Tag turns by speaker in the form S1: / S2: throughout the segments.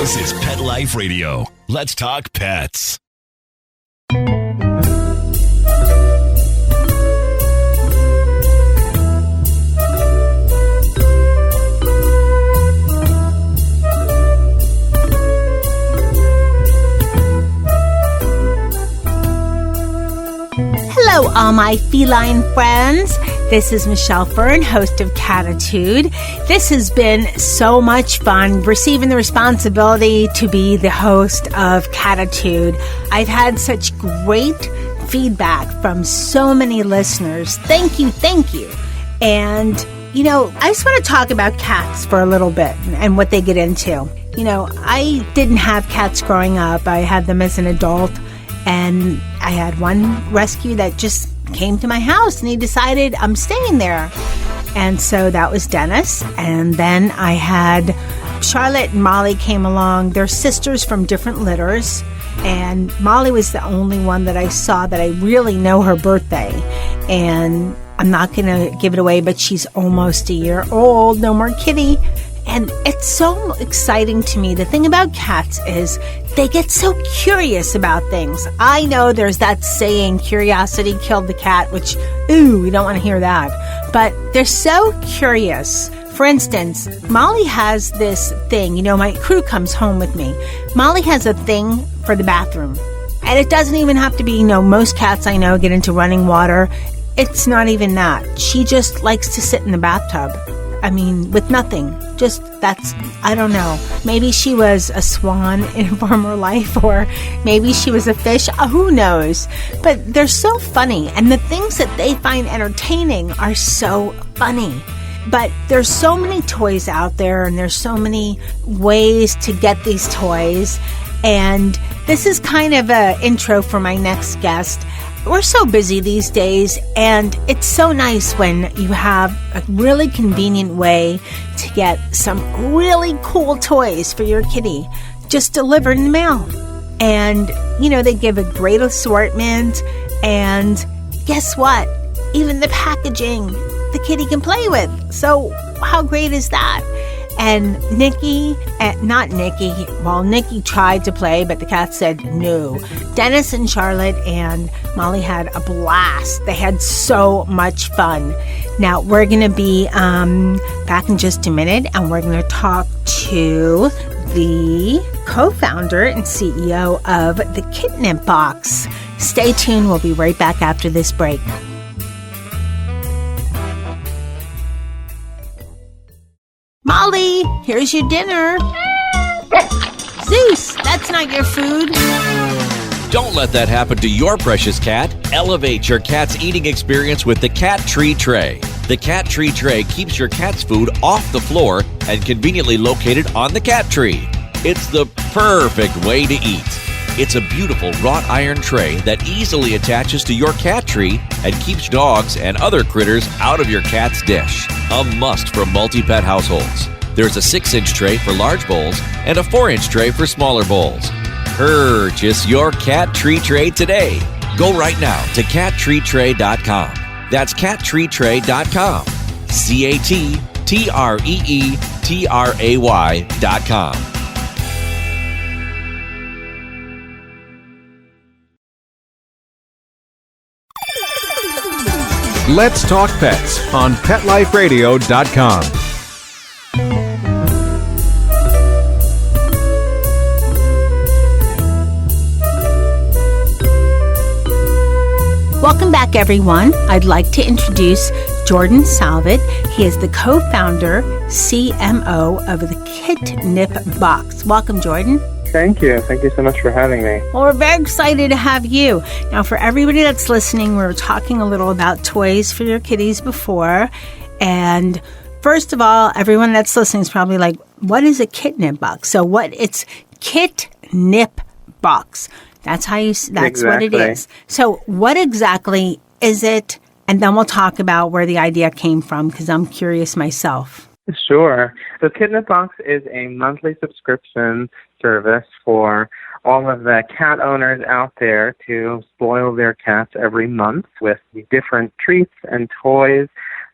S1: This is Pet Life Radio. Let's talk pets.
S2: Hello, all my feline friends. This is Michelle Fern, host of Cattitude. This has been so much fun, receiving the responsibility to be the host of Cattitude. I've had such great feedback from so many listeners. Thank you, thank you. And, I just want to talk about cats for a little bit and what they get into. I didn't have cats growing up. I had them as an adult. And I had one rescue that just came to my house and he decided I'm staying there. And so that was Dennis. And then I had Charlotte and Molly came along. They're sisters from different litters. And Molly was the only one that I saw that I really know her birthday. And I'm not going to give it away, but she's almost a year old. No more kitty. And it's so exciting to me. The thing about cats is they get so curious about things. I know there's that saying, curiosity killed the cat, which, we don't want to hear that. But they're so curious. For instance, Molly has this thing. My crew comes home with me. Molly has a thing for the bathroom. And it doesn't even have to be, most cats I know get into running water. It's not even that. She just likes to sit in the bathtub. With nothing. I don't know. Maybe she was a swan in a former life, or maybe she was a fish. Who knows? But they're so funny, and the things that they find entertaining are so funny. But there's so many toys out there, and there's so many ways to get these toys. And this is kind of an intro for my next guest. We're so busy these days, and it's so nice when you have a really convenient way to get some really cool toys for your kitty just delivered in the mail. And, they give a great assortment, and guess what? Even the packaging the kitty can play with. So how great is that? And Nikki tried to play, but the cat said no. Dennis and Charlotte and Molly had a blast. They had so much fun. Now, we're going to be back in just a minute, and we're going to talk to the co-founder and CEO of the KitNipBox. Stay tuned. We'll be right back after this break. Molly, here's your dinner. Zeus, that's not your food.
S3: Don't let that happen to your precious cat. Elevate your cat's eating experience with the Cat Tree Tray. The Cat Tree Tray keeps your cat's food off the floor and conveniently located on the cat tree. It's the perfect way to eat. It's a beautiful wrought iron tray that easily attaches to your cat tree and keeps dogs and other critters out of your cat's dish. A must for multi-pet households. There's a 6-inch tray for large bowls and a 4-inch tray for smaller bowls. Purchase your Cat Tree Tray today. Go right now to cattreetray.com. That's cattreetray.com. CATTREETRAY.com.
S4: Let's Talk Pets on PetLifeRadio.com.
S2: Welcome back, everyone. I'd like to introduce Jordan Salvit. He is the co-founder, CMO of the KitNipBox. Welcome, Jordan.
S5: Thank you. Thank you so much for having me.
S2: Well, we're very excited to have you. Now, for everybody that's listening, we were talking a little about toys for your kitties before. And first of all, everyone that's listening is probably like, what is a KitNipBox? So it's KitNipBox. That's exactly what it is. So what exactly is it? And then we'll talk about where the idea came from, because I'm curious myself.
S5: Sure. So KitNipBox is a monthly subscription service for all of the cat owners out there to spoil their cats every month with different treats and toys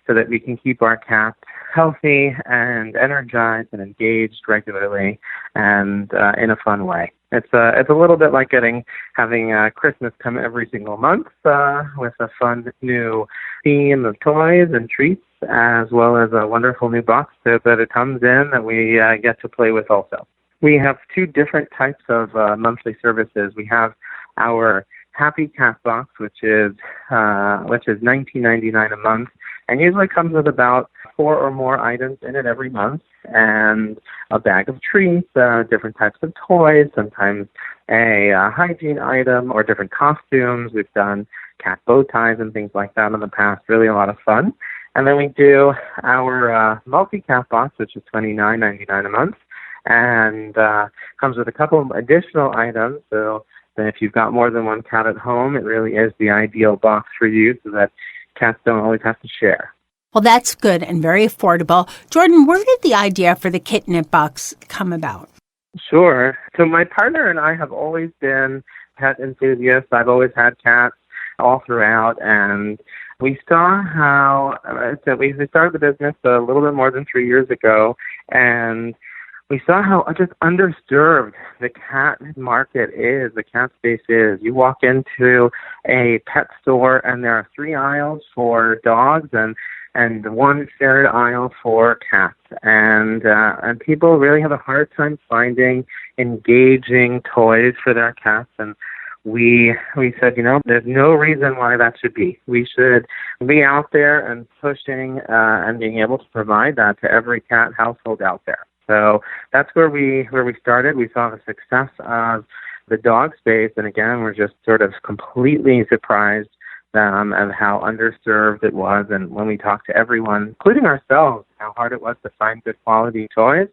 S5: so that we can keep our cats healthy and energized and engaged regularly and in a fun way. It's a little bit like having Christmas come every single month with a fun new theme of toys and treats, as well as a wonderful new box that it comes in that we get to play with also. We have two different types of monthly services. We have our Happy Cat Box, which is $19.99 a month, and usually comes with about 4 or more items in it every month, and a bag of treats, different types of toys, sometimes a hygiene item or different costumes. We've done cat bow ties and things like that in the past. Really a lot of fun. And then we do our multi-cat box, which is $29.99 a month, and comes with a couple of additional items. So if you've got more than one cat at home, it really is the ideal box for you so that cats don't always have to share.
S2: Well, that's good and very affordable. Jordan, where did the idea for the KitNipBox come about?
S5: Sure. So my partner and I have always been pet enthusiasts. I've always had cats all throughout, and we saw how we started the business a little bit more than 3 years ago, and we saw how just underserved the cat market is, the cat space is. You walk into a pet store and there are 3 aisles for dogs and one shared aisle for cats. And people really have a hard time finding engaging toys for their cats. And we said, there's no reason why that should be. We should be out there and pushing and being able to provide that to every cat household out there. So that's where we started. We saw the success of the dog space, and again, we're just sort of completely surprised of how underserved it was. And when we talked to everyone, including ourselves, how hard it was to find good quality toys,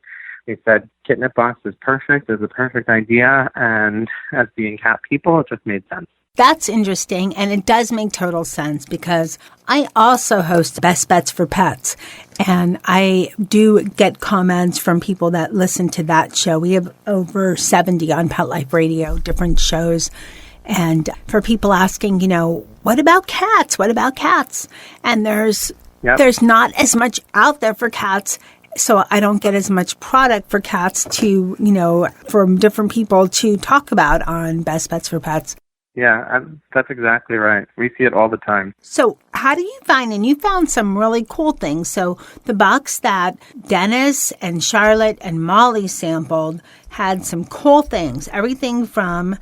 S5: we said KitNipBox is perfect, is the perfect idea, and as being cat people, it just made sense.
S2: That's interesting, and it does make total sense because I also host Best Bets for Pets, and I do get comments from people that listen to that show. We have over 70 on Pet Life Radio, different shows, and for people asking, what about cats? What about cats? And there's not as much out there for cats, so I don't get as much product for cats to, from different people to talk about on Best Bets for Pets.
S5: Yeah, that's exactly right. We see it all the time.
S2: So how do you find, and you found some really cool things. So the box that Dennis and Charlotte and Molly sampled had some cool things. Everything from,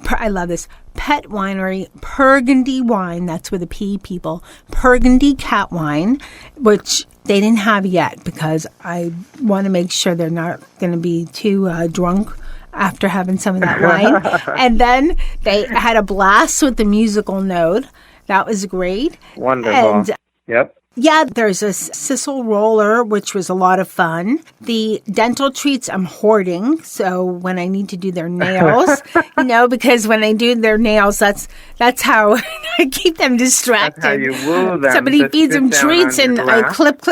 S2: I love this, Pet Winery Burgundy wine. That's with a P, people. Burgundy cat wine, which they didn't have yet because I want to make sure they're not going to be too drunk after having some of that wine. And then they had a blast with the musical note. That was great.
S5: Wonderful.
S2: And
S5: yep.
S2: Yeah, there's a sisal roller, which was a lot of fun. The dental treats I'm hoarding, so when I need to do their nails, because when I do their nails, that's how I keep them distracted.
S5: That's how you woo them.
S2: Somebody feeds them treats and I clip,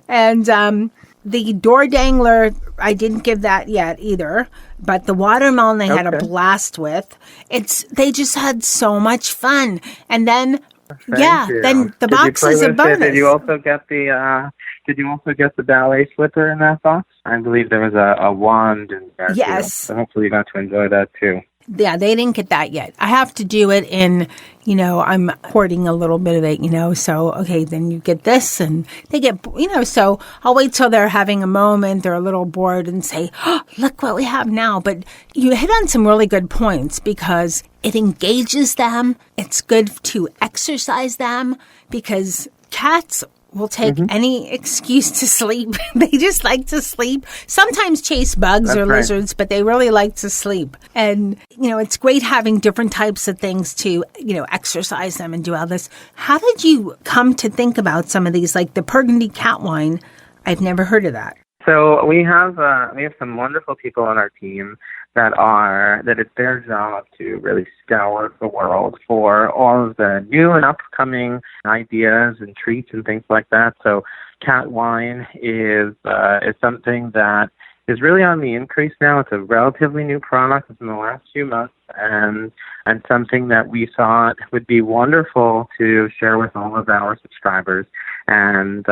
S2: and the door dangler, I didn't give that yet either, but the watermelon I had a blast with. They just had so much fun. And then, then the box is a bonus.
S5: Did you also get the ballet slipper in that box? I believe there was a wand in there.
S2: Yes.
S5: Too. So hopefully you got to enjoy that too.
S2: Yeah, they didn't get that yet. I have to do it in, I'm hoarding a little bit of it, so, okay, then you get this and they get, so I'll wait till they're having a moment, they're a little bored and say, oh, look what we have now. But you hit on some really good points because it engages them. It's good to exercise them because cats will take any excuse to sleep. They just like to sleep. Sometimes chase bugs or lizards, but they really like to sleep. And, it's great having different types of things to, exercise them and do all this. How did you come to think about some of these, like the Burgundy cat wine? I've never heard of that.
S5: So we have some wonderful people on our team that it's their job to really scour the world for all of the new and upcoming ideas and treats and things like that. So cat wine is something that is really on the increase now. It's a relatively new product. It's in the last few months and something that we thought would be wonderful to share with all of our subscribers. And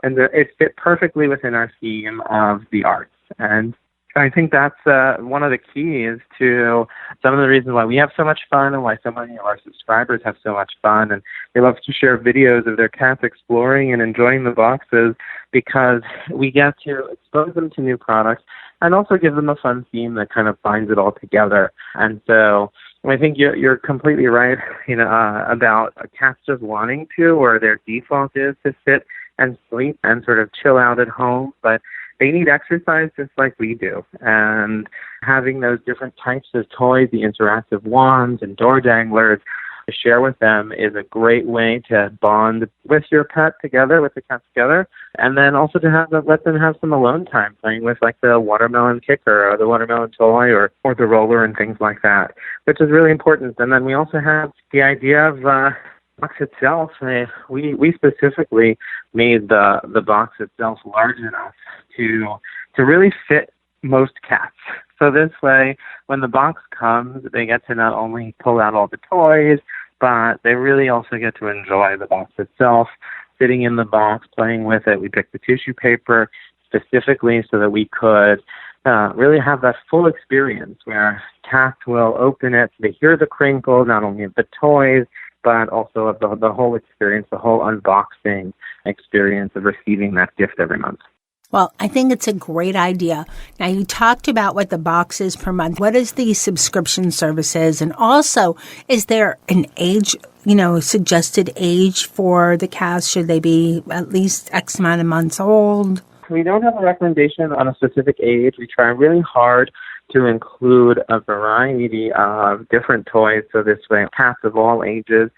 S5: And it fit perfectly within our theme of the arts. And I think that's one of the keys to some of the reasons why we have so much fun and why so many of our subscribers have so much fun. And they love to share videos of their cats exploring and enjoying the boxes, because we get to expose them to new products and also give them a fun theme that kind of binds it all together. And so I think you're completely right, about cats just wanting to, or their default is to sit and sleep and sort of chill out at home, but they need exercise just like we do. And having those different types of toys, the interactive wands and door danglers, to share with them is a great way to bond with your pet together, with the cat together, and then also to let them have some alone time playing with like the watermelon kicker or the watermelon toy or the roller and things like that, which is really important. And then we also have the idea of box itself. We specifically made the box itself large enough to really fit most cats. So this way, when the box comes, they get to not only pull out all the toys, but they really also get to enjoy the box itself, sitting in the box, playing with it. We picked the tissue paper specifically so that we could really have that full experience where cats will open it, they hear the crinkle, not only of the toys, but also of the whole experience, the whole unboxing experience of receiving that gift every month.
S2: Well, I think it's a great idea. Now, you talked about what the box is per month. What is the subscription services? And also, is there an age, suggested age for the cats? Should they be at least X amount of months old?
S5: We don't have a recommendation on a specific age. We try really hard to include a variety of different toys, so this way cats of all ages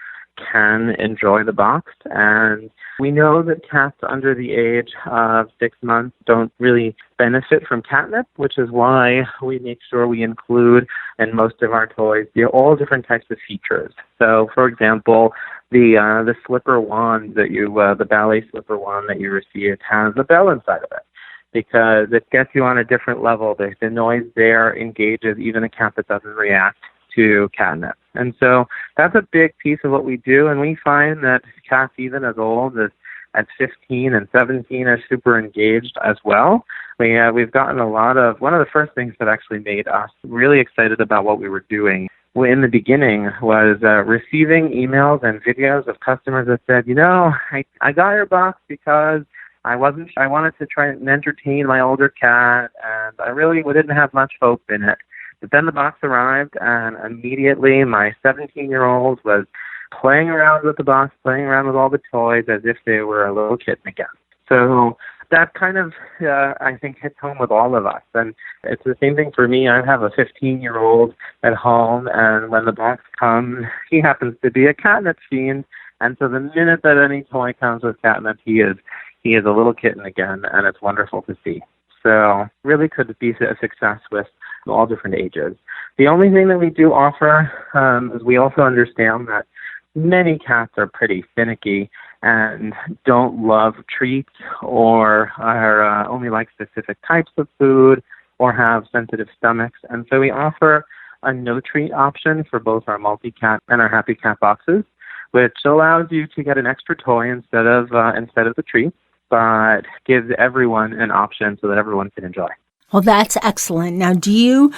S5: can enjoy the box. And we know that cats under the age of 6 months don't really benefit from catnip, which is why we make sure we include in most of our toys all different types of features. So, for example, the slipper wand the ballet slipper wand that you receive has a bell inside of it, because it gets you on a different level. The noise there engages even a cat that doesn't react to catnip. And so that's a big piece of what we do, and we find that cats even as old as at 15 and 17 are super engaged as well. We've gotten a lot of, one of the first things that actually made us really excited about what we were doing in the beginning was receiving emails and videos of customers that said, I got your box because I wanted to try and entertain my older cat, and I really didn't have much hope in it. But then the box arrived, and immediately my 17-year-old was playing around with the box, playing around with all the toys as if they were a little kitten again. So that kind of, I think, hits home with all of us. And it's the same thing for me. I have a 15-year-old at home, and when the box comes, he happens to be a catnip fiend. And so the minute that any toy comes with catnip, he is a little kitten again, and it's wonderful to see. So really could be a success with all different ages. The only thing that we do offer is we also understand that many cats are pretty finicky and don't love treats or are only like specific types of food or have sensitive stomachs. And so we offer a no-treat option for both our multi-cat and our happy cat boxes, which allows you to get an extra toy instead of the treats, but gives everyone an option so that everyone can enjoy.
S2: Well, that's excellent. Now, you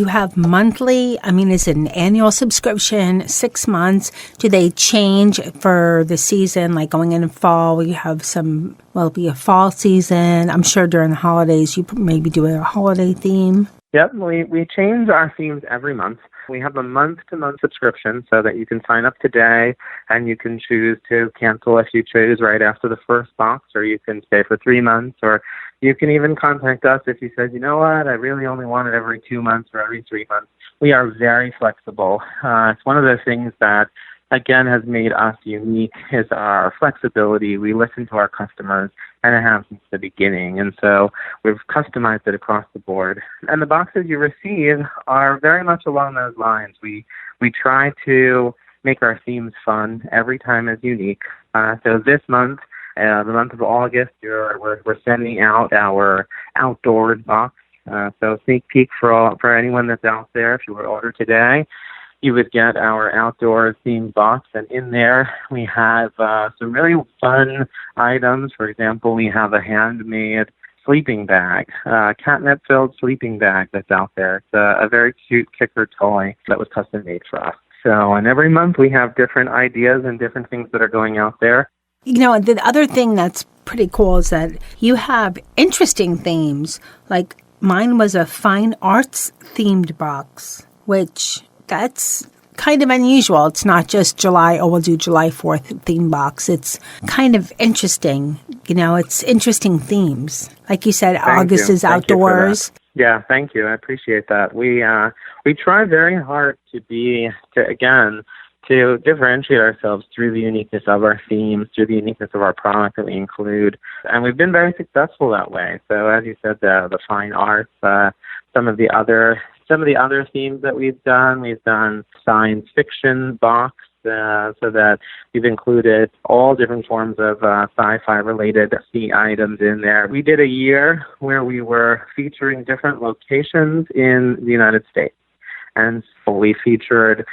S2: have monthly, is it an annual subscription, 6 months? Do they change for the season, like going in fall? You have it'll be a fall season. I'm sure during the holidays, you maybe do a holiday theme.
S5: Yep, we change our themes every month. We have a month-to-month subscription so that you can sign up today and you can choose to cancel if you choose right after the first box, or you can stay for 3 months, or you can even contact us if you said, you know what, I really only want it every 2 months or every 3 months. We are very flexible. It's one of those things that, again, has made us unique is our flexibility. We listen to our customers, and it has since the beginning. And so we've customized it across the board. And the boxes you receive are very much along those lines. We try to make our themes fun. Every time is unique. So this month, the month of August, we're sending out our outdoors box. So sneak peek for anyone that's out there. If you were to order today, you would get our outdoor themed box, and in there we have some really fun items. For example, we have a handmade sleeping bag, catnip-filled sleeping bag that's out there. It's a very cute kicker toy that was custom made for us. So, and every month we have different ideas and different things that are going out there.
S2: You know, the other thing that's pretty cool is that you have interesting themes. Like mine was a fine arts themed box, which that's kind of unusual. It's not just we'll do July 4th theme box. It's kind of interesting. You know, it's interesting themes. Like you said, August is outdoors.
S5: Yeah, thank you. I appreciate that. We try very hard to differentiate ourselves through the uniqueness of our themes, through the uniqueness of our product that we include. And we've been very successful that way. So as you said, the fine arts, some of the other themes that we've done science fiction box, so that we've included all different forms of sci-fi related items in there. We did a year where we were featuring different locations in the United States. And so we featured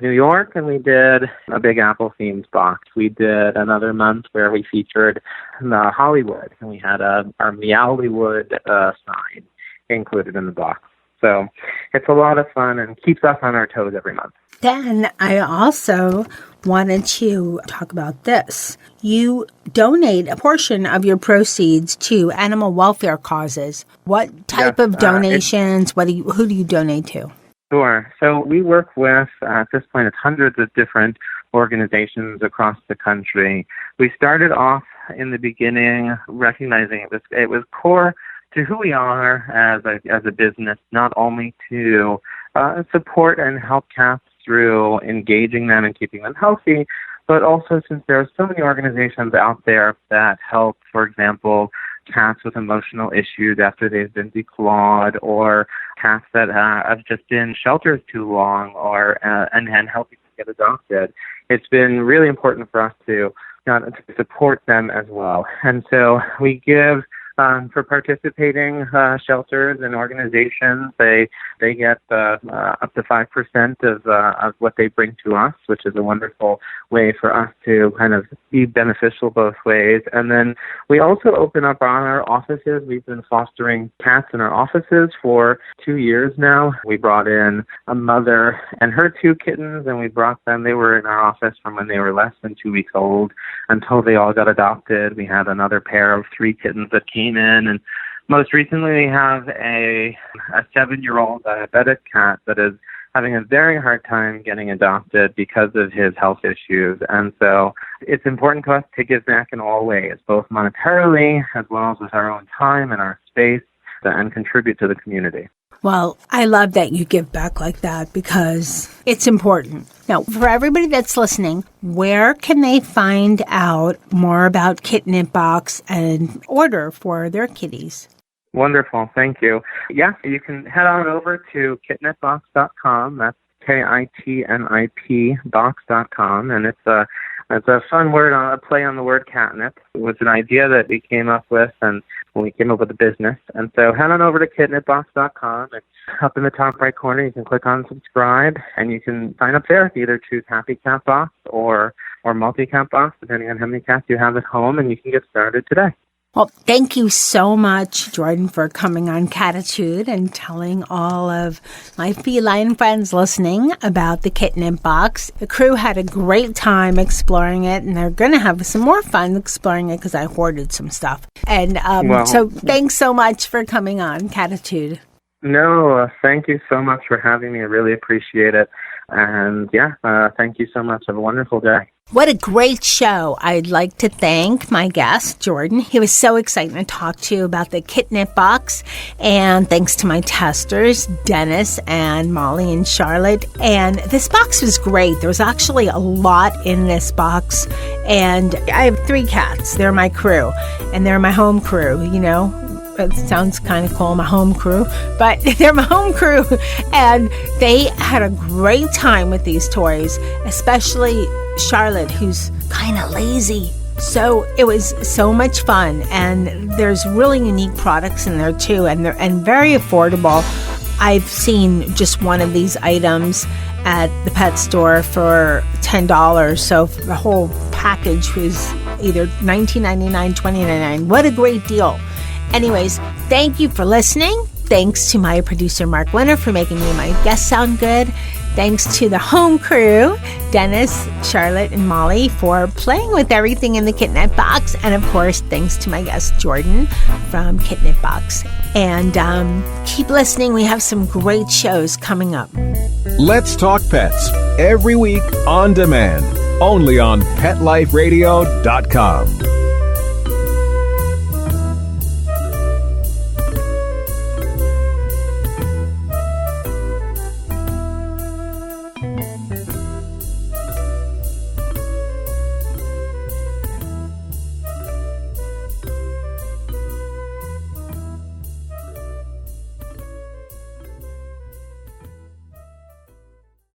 S5: New York, and we did a Big Apple themed box. We did another month where we featured Hollywood, and we had our Meowlywood sign included in the box. So it's a lot of fun and keeps us on our toes every month.
S2: Then I also wanted to talk about this. You donate a portion of your proceeds to animal welfare causes. What type of donations? Who do you donate to?
S5: Sure. So we work with, at this point, it's hundreds of different organizations across the country. We started off in the beginning recognizing it was core to who we are as a business, not only to support and help cats through engaging them and keeping them healthy, but also since there are so many organizations out there that help, for example, cats with emotional issues after they've been declawed, or cats that have just been in shelters too long, or and helping them get adopted. It's been really important for us to support them as well. And so we give for participating shelters and organizations, they get up to 5% of what they bring to us, which is a wonderful way for us to kind of be beneficial both ways. And then we also open up on our offices. We've been fostering cats in our offices for 2 years now. We brought in a mother and her 2 kittens, and we brought them. They were in our office from when they were less than 2 weeks old until they all got adopted. We had another pair of 3 kittens that came in, and most recently we have a 7-year-old diabetic cat that is having a very hard time getting adopted because of his health issues. And so it's important to us to give back in all ways, both monetarily as well as with our own time and our space, and contribute to the community.
S2: Well, I love that you give back like that because it's important. Now, for everybody that's listening, where can they find out more about KitNipBox and order for their kitties?
S5: Wonderful. Thank you. Yeah, you can head on over to KitNipBox.com. That's KITNIP box.com. And it's a fun word, a play on the word catnip. It was an idea that we came up with and when we came up with the business. And so head on over to KitNipBox.com. And up in the top right corner, you can click on subscribe, and you can sign up there to either choose Happy Cat Box or Multi-Cat Box, depending on how many cats you have at home, and you can get started today.
S2: Well, thank you so much, Jordan, for coming on Cattitude and telling all of my feline friends listening about the KitNipBox. The crew had a great time exploring it, and they're going to have some more fun exploring it because I hoarded some stuff. And so thanks so much for coming on Cattitude.
S5: No, thank you so much for having me. I really appreciate it. And thank you so much. Have a wonderful day.
S2: What a great show. I'd like to thank my guest, Jordan. He was so exciting to talk to you about the KitNipBox. And thanks to my testers, Dennis and Molly and Charlotte. And this box was great. There was actually a lot in this box. And I have 3 cats. They're my crew. And they're my home crew, you know. It sounds kind of cool, my home crew, but they're my home crew, and they had a great time with these toys, especially Charlotte, who's kind of lazy. So it was so much fun, and there's really unique products in there too, and very affordable. I've seen just one of these items at the pet store for $10. So the whole package was either $19.99, $20.99. What a great deal. Anyways, thank you for listening. Thanks to my producer, Mark Winter, for making me and my guests sound good. Thanks to the home crew, Dennis, Charlotte, and Molly, for playing with everything in the KitNipBox. And of course, thanks to my guest, Jordan, from KitNipBox. And keep listening. We have some great shows coming up.
S4: Let's Talk Pets, every week on demand, only on PetLifeRadio.com.